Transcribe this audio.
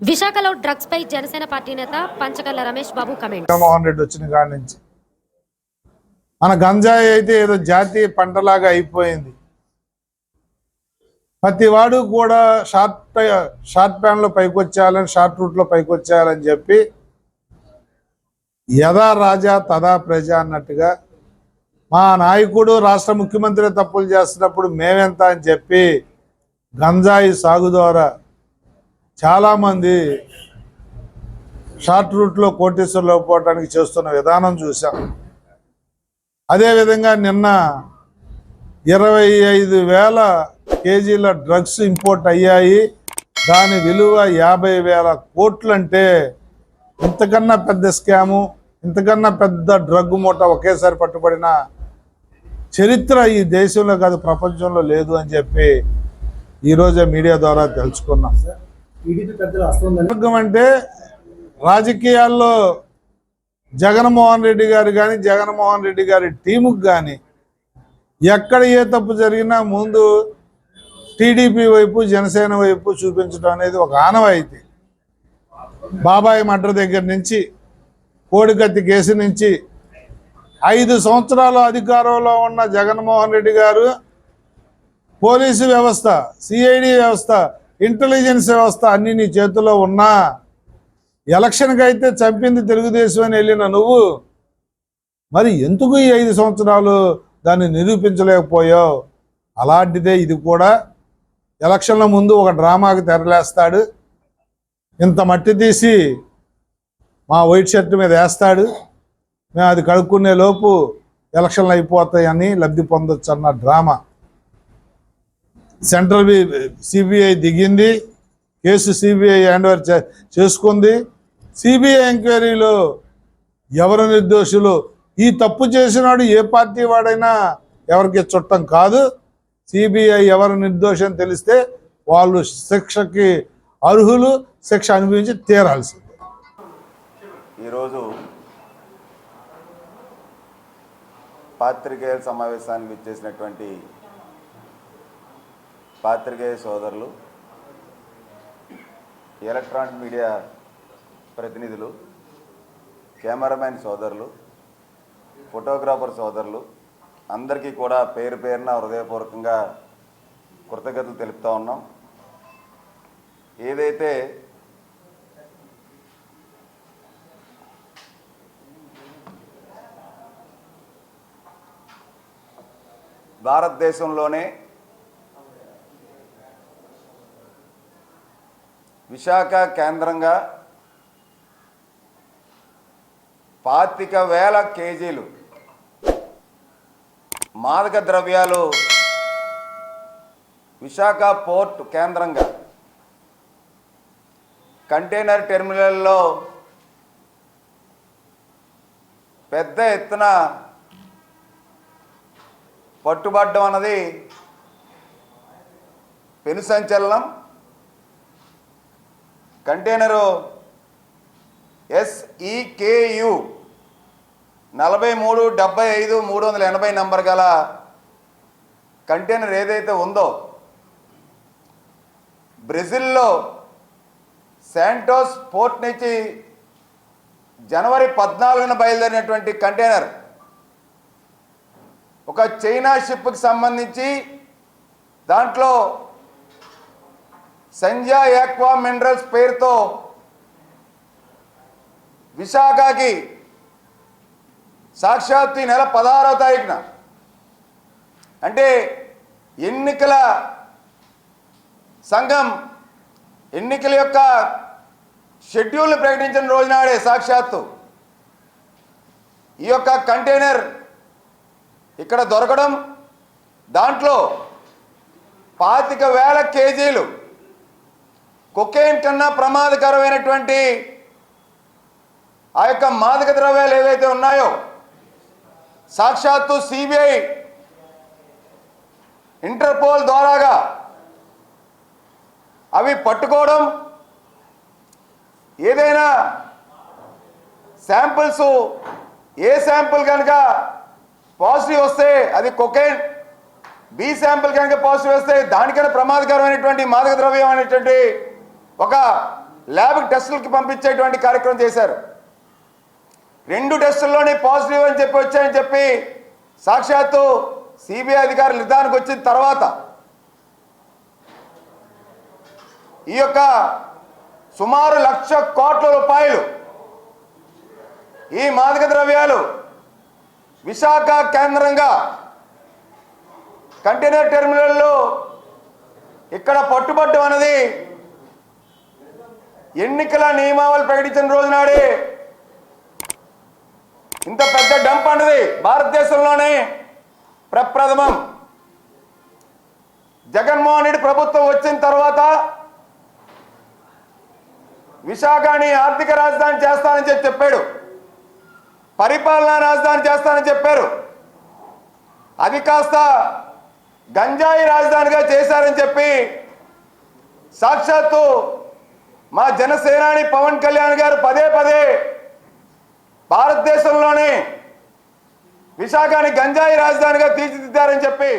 విశాఖలో డ్రగ్స్ పై జనసేన పార్టీ నేత పంచకర్ల రమేష్ బాబు కమెంట్. జగన్మోహన్ రెడ్డి వచ్చిన కాడి నుంచి మన గంజాయి అయితే ఏదో జాతీయ పంటలాగా అయిపోయింది. ప్రతి వాడు కూడా షార్ట్ ప్యాన్లో పైకి వచ్చేయాలని, షార్ట్ రూట్లో పైకి వచ్చేయాలని చెప్పి యథా రాజా తదా ప్రజ అన్నట్టుగా మా నాయకుడు రాష్ట్ర ముఖ్యమంత్రి తప్పులు చేస్తున్నప్పుడు మేమెంత అని చెప్పి గంజాయి సాగు ద్వారా చాలామంది షార్ట్ రూట్లో కోటేశ్వర్లు పోవటానికి చేస్తున్న విధానం చూసాం. అదేవిధంగా నిన్న 25,000 కేజీల డ్రగ్స్ ఇంపోర్ట్ అయ్యాయి. దాని విలువ 50,000 కోట్లు. అంటే ఇంతకన్నా పెద్ద స్కాము, ఇంతకన్నా పెద్ద డ్రగ్ మూట ఒకేసారి పట్టుబడిన చరిత్ర ఈ దేశంలో కాదు ప్రపంచంలో లేదు అని చెప్పి ఈరోజే మీడియా ద్వారా తెలుసుకున్నాం. అంటే రాజకీయాల్లో జగన్మోహన్ రెడ్డి గారు కానీ, జగన్మోహన్ రెడ్డి గారి టీముకు కానీ ఎక్కడ ఏ తప్పు జరిగినా ముందు టీడీపీ వైపు, జనసేన వైపు చూపించడం అనేది ఒక ఆనవాయితీ. బాబాయ్ మర్డర్ దగ్గర నుంచి, కోడికత్తి కేసు నుంచి 5 సంవత్సరాల అధికారంలో ఉన్న జగన్మోహన్ రెడ్డి గారు పోలీసు వ్యవస్థ, సిఐడి వ్యవస్థ, ఇంటెలిజెన్స్ వ్యవస్థ అన్నీ నీ చేతిలో ఉన్నా ఎలక్షన్కి అయితే చంపింది తెలుగుదేశం అని వెళ్ళిన నువ్వు మరి ఎందుకు ఈ 5 సంవత్సరాలు దాన్ని నిరూపించలేకపోయావు? అలాంటిదే ఇది కూడా. ఎలక్షన్ల ముందు ఒక డ్రామాకి తెరలేస్తాడు. ఇంత మట్టి తీసి మా వైట్ షర్ట్ మీద వేస్తాడు. మేము అది కడుక్కునే లోపు ఎలక్షన్లు అయిపోతాయని లబ్ధి పొందొచ్చు అన్న డ్రామా. సెంట్రల్ సిబిఐ దిగింది, కేసు సిబిఐ హ్యాండ్ ఓవర్ చేసుకుంది. సిబిఐ ఎంక్వైరీలో ఎవరు నిర్దోషులు, ఈ తప్పు చేసినాడు ఏ పార్టీ వాడైనా ఎవరికి చుట్టం కాదు. సిబిఐ ఎవరు నిర్దోషం తెలిస్తే వాళ్ళు శిక్షకి అర్హులు, శిక్ష అనుభవించి తీరాల్సిందే. ఈరోజు పాత్రికేయుల సమావేశానికి ఇచ్చేసినటువంటి పాత్రికేయ సోదరులు, ఎలక్ట్రానిక్ మీడియా ప్రతినిధులు, కెమెరామెన్ సోదరులు, ఫోటోగ్రాఫర్ సోదరులు అందరికీ కూడా పేరు పేరున హృదయపూర్వకంగా కృతజ్ఞతలు తెలుపుతూ ఉన్నాం. ఏదైతే భారతదేశంలోనే విశాఖ కేంద్రంగా 25,000 కేజీలు మాదక ద్రవ్యాలు విశాఖ పోర్ట్ కేంద్రంగా కంటైనర్ టెర్మినల్లో పెద్ద ఎత్తున పట్టుబడడం అన్నది పెను సంచలనం. కంటైనరు SEKU 4375-380 నంబర్ గల కంటైనర్ ఏదైతే ఉందో బ్రెజిల్లో శాంటోస్ పోర్ట్ నుంచి జనవరి 14న బయలుదేరినటువంటి కంటైనర్ ఒక చైనా షిప్కి సంబంధించి దాంట్లో సంజయ్ ఆక్వా మినరల్స్ పేరుతో విశాఖకి సాక్షాత్ ఈ నెల 16వ తారీఖున అంటే ఎన్నికల సంఘం ఎన్నికల యొక్క షెడ్యూల్ని ప్రకటించిన రోజునాడే సాక్షాత్తు ఈ యొక్క కంటైనర్ ఇక్కడ దొరకడం, దాంట్లో 25,000 కేజీలు కొకైన్ కన్నా ప్రమాదకరమైనటువంటి ఆ యొక్క మాదక ద్రవ్యాలు ఏవైతే ఉన్నాయో సాక్షాత్తు సిబిఐ, ఇంటర్పోల్ ద్వారాగా అవి పట్టుకోవడం, ఏదైనా శాంపిల్స్ ఏ శాంపిల్ కనుక పాజిటివ్ వస్తే అది కొకైన్, బి శాంపిల్ కనుక పాజిటివ్ వస్తే దానికన్నా ప్రమాదకరమైనటువంటి మాదక ద్రవ్యం అనేటువంటి ఒక ల్యాబ్ టెస్టులకి పంపించేటువంటి కార్యక్రమం చేశారు. 2 టెస్టుల్లోనే పాజిటివ్ అని చెప్పి వచ్చాయని చెప్పి సాక్షాత్తు సిబిఐ అధికారులు నిర్ధారణకు వచ్చిన తర్వాత ఈ యొక్క సుమారు 1,00,000 కోట్ల రూపాయలు ఈ మాదక ద్రవ్యాలు విశాఖ కేంద్రంగా కంటైనర్ టెర్మినల్లో ఇక్కడ పట్టుబట్టం అనేది ఎన్నికల నియమావళి ప్రకటించిన రోజు నాడే ఇంత పెద్ద డంప్ అన్నది భారతదేశంలోనే ప్రప్రథమం. జగన్మోహన్ రెడ్డి ప్రభుత్వం వచ్చిన తర్వాత విశాఖని ఆర్థిక రాజధాని చేస్తానని చెప్పాడు, పరిపాలనా రాజధాని చేస్తానని చెప్పారు. అది కాస్త గంజాయి రాజధానిగా చేశారని చెప్పి సాక్షాత్తు మా జనసేనాని పవన్ కళ్యాణ్ గారు పదే పదే భారతదేశంలోనే విశాఖని గంజాయి రాజధానిగా తీర్చిదిద్దారని చెప్పి